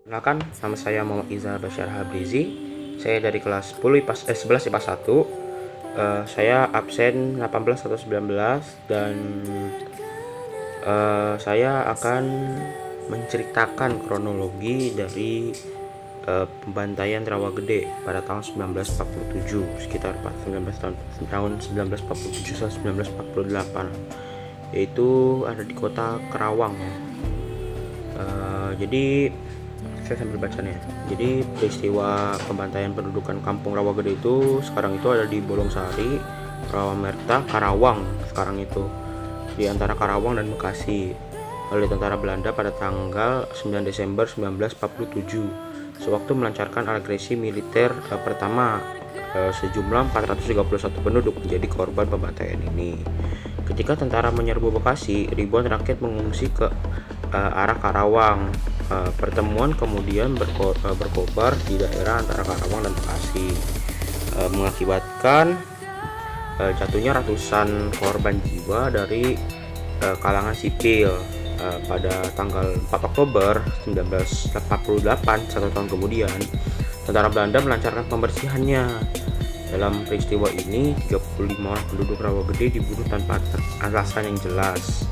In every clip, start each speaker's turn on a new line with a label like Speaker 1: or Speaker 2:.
Speaker 1: Kenalkan, nama saya Muhammad Izal Bashar Habrizi. Saya dari kelas 10 IPA, 11 IPA 1. Saya absen 18 atau 19 dan saya akan menceritakan kronologi dari pembantaian Rawagede pada tahun 1947, sekitar 19 tahun 1947 sampai 1948, yaitu ada di kota Karawang. Jadi saya sambil bacanya. Jadi peristiwa pembantaian pendudukan Kampung Rawagede itu sekarang itu ada di Bolongsari, Rawamerta, Karawang sekarang itu, di antara Karawang dan Bekasi, oleh tentara Belanda pada tanggal 9 Desember 1947 sewaktu melancarkan agresi militer pertama. Sejumlah 431 penduduk menjadi korban pembantaian ini. Ketika tentara menyerbu Bekasi, ribuan rakyat mengungsi ke arah Karawang. Pertemuan kemudian berkobar di daerah antara Karawang dan Bekasi, mengakibatkan jatuhnya ratusan korban jiwa dari kalangan sipil. Pada tanggal 4 Oktober 1948, satu tahun kemudian, tentara Belanda melancarkan pembersihannya. Dalam peristiwa ini 35 orang penduduk Rawagede dibunuh tanpa alasan yang jelas.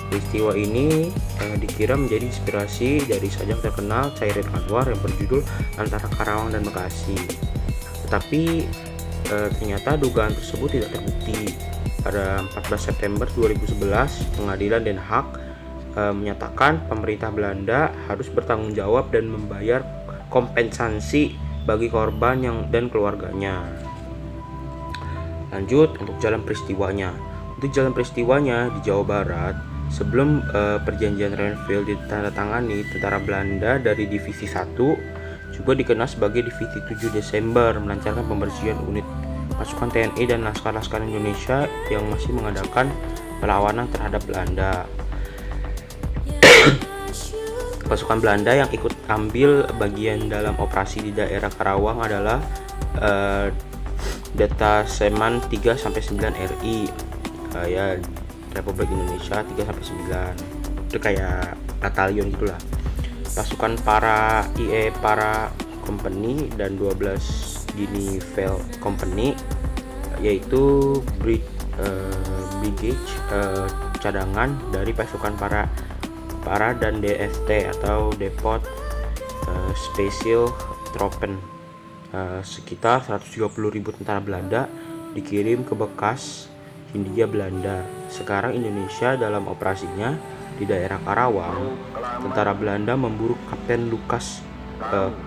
Speaker 1: Peristiwa ini dikira menjadi inspirasi dari sajak terkenal Chairil Anwar yang berjudul Antara Karawang dan Bekasi. Tetapi ternyata dugaan tersebut tidak terbukti. Pada 14 September 2011, Pengadilan Den Haag menyatakan pemerintah Belanda harus bertanggung jawab dan membayar kompensasi bagi korban dan keluarganya. Lanjut untuk jalan peristiwanya. Untuk jalan peristiwanya di Jawa Barat, sebelum perjanjian Renville ditandatangani, tentara Belanda dari Divisi 1, juga dikenal sebagai Divisi 7 Desember, melancarkan pembersihan unit pasukan TNI dan laskar-laskar Indonesia yang masih mengadakan perlawanan terhadap Belanda. Pasukan Belanda yang ikut ambil bagian dalam operasi di daerah Karawang adalah Detasemen 3-9 RI, ya, Republik Indonesia 3-9. Itu kayak batalion gitulah. Pasukan para Company dan 12 Guinea Company, yaitu Brigade cadangan dari pasukan para dan DST atau Depot Special Troepen. Sekitar 130.000 tentara Belanda dikirim ke bekas Hindia Belanda. Sekarang Indonesia dalam operasinya di daerah Karawang, tentara Belanda memburu Kapten Lukas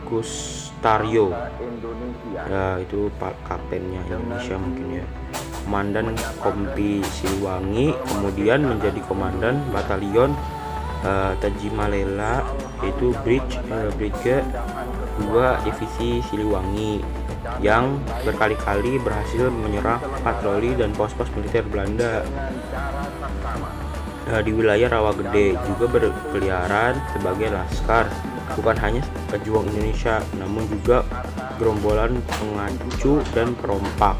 Speaker 1: Kustario, ya, itu pak kaptennya Indonesia mungkin ya, komandan Kompi Siliwangi, kemudian menjadi komandan batalion Tajimalela, yaitu Brigade 2 Divisi Siliwangi, yang berkali-kali berhasil menyerang patroli dan pos-pos militer Belanda di wilayah Rawagede. Juga berkeliaran sebagai laskar, bukan hanya pejuang Indonesia, namun juga gerombolan pengacu dan perompak.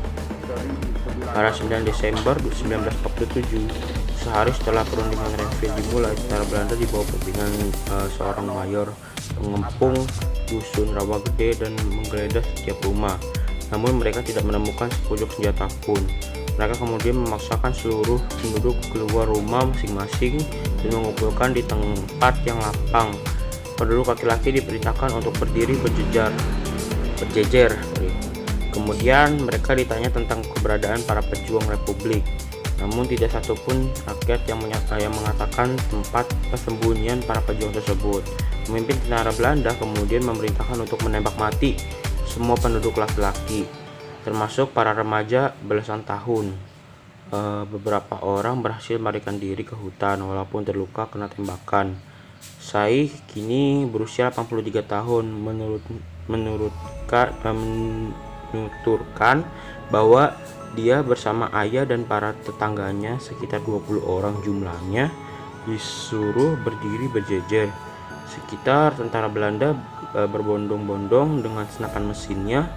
Speaker 1: Pada 9 Desember 1947, sehari setelah perundingan Renville dimulai, tentara Belanda di bawah pimpinan seorang mayor mengepung dusun Rawagede dan menggeledah setiap rumah. Namun mereka tidak menemukan sepucuk senjata pun. Mereka kemudian memaksakan seluruh penduduk keluar rumah masing-masing dan mengumpulkan di tempat yang lapang. Penduduk laki-laki diperintahkan untuk berdiri berjejer. Kemudian mereka ditanya tentang keberadaan para pejuang Republik. Namun tidak satupun rakyat yang mengatakan tempat persembunyian para pejuang tersebut. Pemimpin tentara Belanda kemudian memerintahkan untuk menembak mati semua penduduk laki-laki, termasuk para remaja belasan tahun. Beberapa orang berhasil melarikan diri ke hutan walaupun terluka kena tembakan. Sai kini berusia 83 tahun, menuturkan bahwa dia bersama ayah dan para tetangganya, sekitar 20 orang jumlahnya, disuruh berdiri berjejer. Sekitar tentara Belanda berbondong-bondong dengan senapan mesinnya.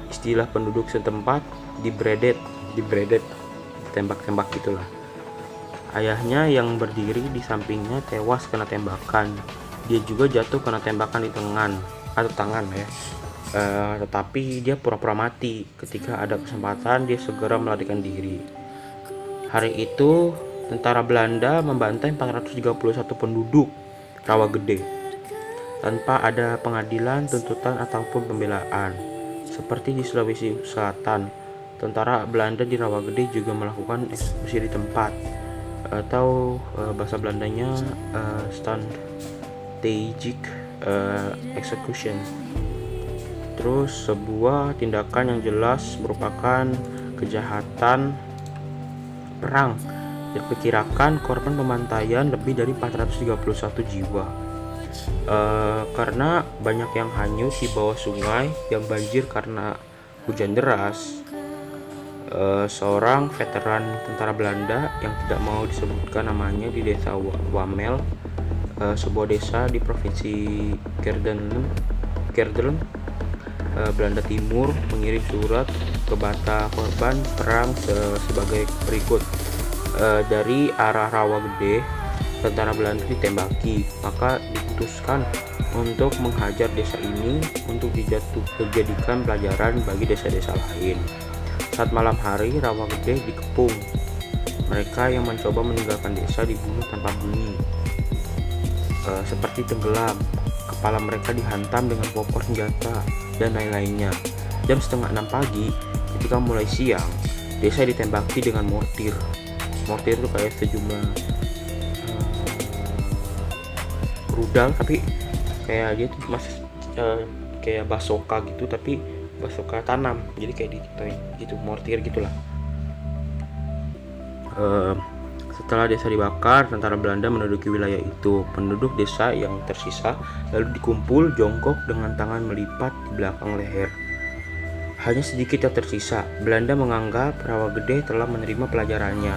Speaker 1: Istilah penduduk setempat dibredet, tembak-tembak gitulah. Ayahnya yang berdiri di sampingnya tewas kena tembakan. Dia juga jatuh kena tembakan di tangan ya. Tetapi dia pura-pura mati. Ketika ada kesempatan, dia segera melarikan diri. Hari itu tentara Belanda membantai 431 penduduk Rawagede tanpa ada pengadilan, tuntutan ataupun pembelaan. Seperti di Sulawesi Selatan, tentara Belanda di Rawagede juga melakukan eksekusi di tempat, atau bahasa Belandanya strategic execution. Terus sebuah tindakan yang jelas merupakan kejahatan perang. Diperkirakan korban pembantaian lebih dari 431 jiwa. Karena banyak yang hanyut di bawah sungai yang banjir karena hujan deras. Seorang veteran tentara Belanda yang tidak mau disebutkan namanya di desa Wamel, sebuah desa di provinsi Gelderland, Belanda Timur, mengirim surat ke bata korban perang sebagai berikut. Dari arah Rawagede, tentara Belanda ditembaki, maka diputuskan untuk menghajar desa ini untuk dijadikan pelajaran bagi desa-desa lain. Saat malam hari, Rawagede dikepung. Mereka yang mencoba meninggalkan desa dibunuh tanpa bunyi, seperti tenggelam. Kepala mereka dihantam dengan popor senjata dan lain-lainnya. Jam 5:30 pagi, ketika mulai siang, desa ditembaki dengan mortir. Mortir itu kayak sejumlah rudal, tapi kayak dia tuh masih kayak basoka gitu, tapi basoka tanam, jadi kayak gitu, mortir gitulah. Setelah desa dibakar, tentara Belanda menduduki wilayah itu. Penduduk desa yang tersisa lalu dikumpul jongkok dengan tangan melipat di belakang leher. Hanya sedikit yang tersisa. Belanda menganggap Rawagede telah menerima pelajarannya.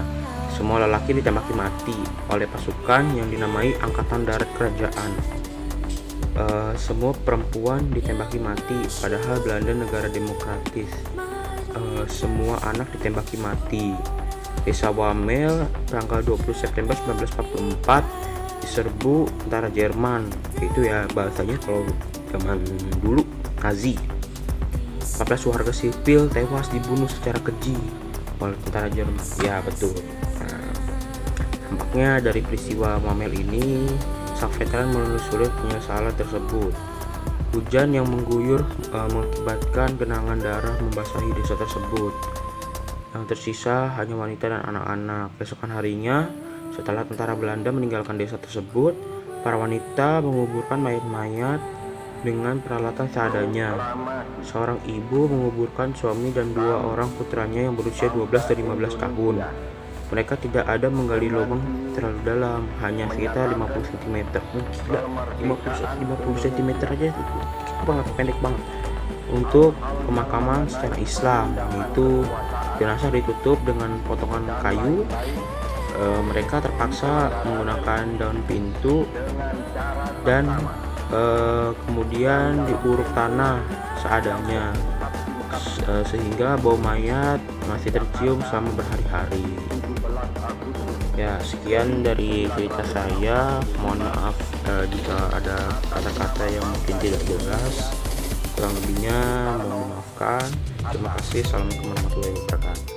Speaker 1: Semua lelaki ditembaki mati oleh pasukan yang dinamai Angkatan Darat Kerajaan. Semua perempuan ditembaki mati, padahal Belanda negara demokratis. Semua anak ditembaki mati. Desa Wamel tanggal 20 September 1944 diserbu tentara Jerman. Itu ya bahasanya kalau zaman dulu, Nazi. 14 warga sipil tewas dibunuh secara keji oleh tentara Jerman. Ya betul. Nampaknya dari peristiwa Wamel ini, sang veteran menelusuri penyesalan tersebut. Hujan yang mengguyur mengakibatkan genangan darah membasahi desa tersebut. Yang tersisa hanya wanita dan anak-anak. Keesokan harinya, setelah tentara Belanda meninggalkan desa tersebut, para wanita menguburkan mayat-mayat dengan peralatan seadanya. Seorang ibu menguburkan suami dan 2 orang putranya yang berusia 12 dan 15 tahun. Mereka tidak ada menggali lubang terlalu dalam, hanya sekitar 50 cm. Gila, 50 cm aja itu banget, pendek banget. Untuk pemakaman secara Islam, yaitu jenazah ditutup dengan potongan kayu. Mereka terpaksa menggunakan daun pintu dan kemudian diuruk tanah seadanya, sehingga bau mayat masih tercium selama berhari-hari. Ya, sekian dari cerita saya. Mohon maaf jika ada kata-kata yang mungkin tidak jelas. Kurang lebihnya mohon dimaafkan. Terima kasih. Assalamualaikum warahmatullahi wabarakatuh.